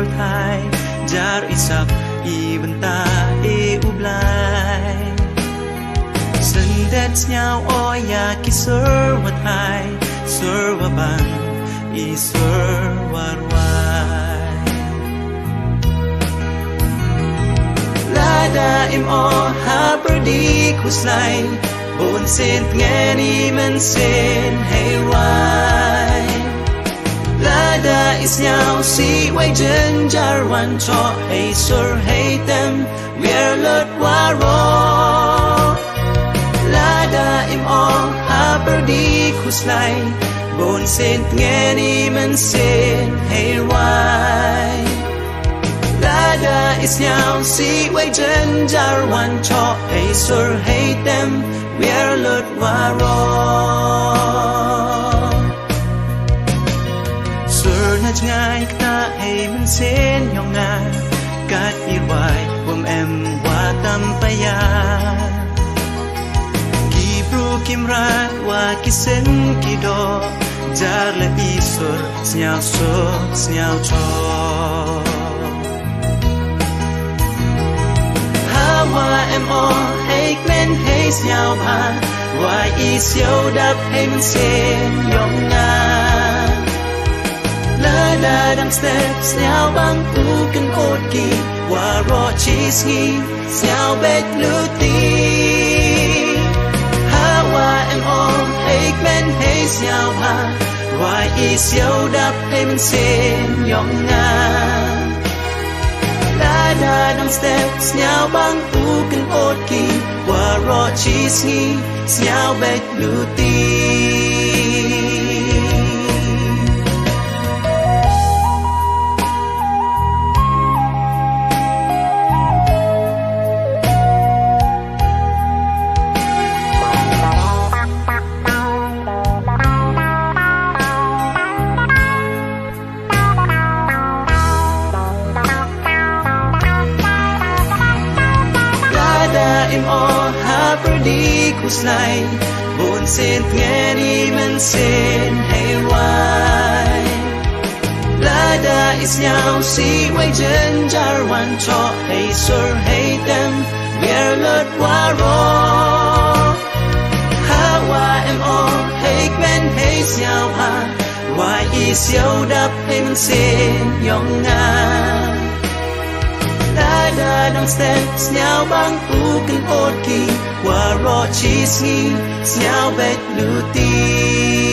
bờ thai jar isak i benta e ublai sendet nhau oya ki sur wat hai sur waban i sur warwai lada im o ha perdi kuslai bon sen ngeni men sen hey wai lada is nhau si way chân jar wan cho hey sur hey tem we're lot waro lada im o ha perdi kuslai bon sen ngeni men sen hey wai lada is nhau si way chân jar wan cho hey sur hey tem we're lot waro sur na ngai ta hey men sen yong nga kat i wai bom em wa tam pa ya kim rat wa kisen kido jar le isur snyao so snyao cho hawa em o hey men hey snyao ba wa is yo dap hey men sen yong nga la da dang step snyao bang ku kan ot ki wa ro chi ski snyao bet luti em ôm hay men hay xiao ha why is yo đap hay men sen yong nga la da dong steps nhau bang u kan ot ki wa ro chi si xiao bet luti em o ha perdi kuslai bon sen ngeni men sen hey wai lada is nhau si way chân jar wan cho hey sur hey tem we're lot waro ha wa em o hey men hey xiao ha why is yo dap hey men sen yong nga lada dong steps nhau bang u kan ot ki wa ro chi si nhau bet luti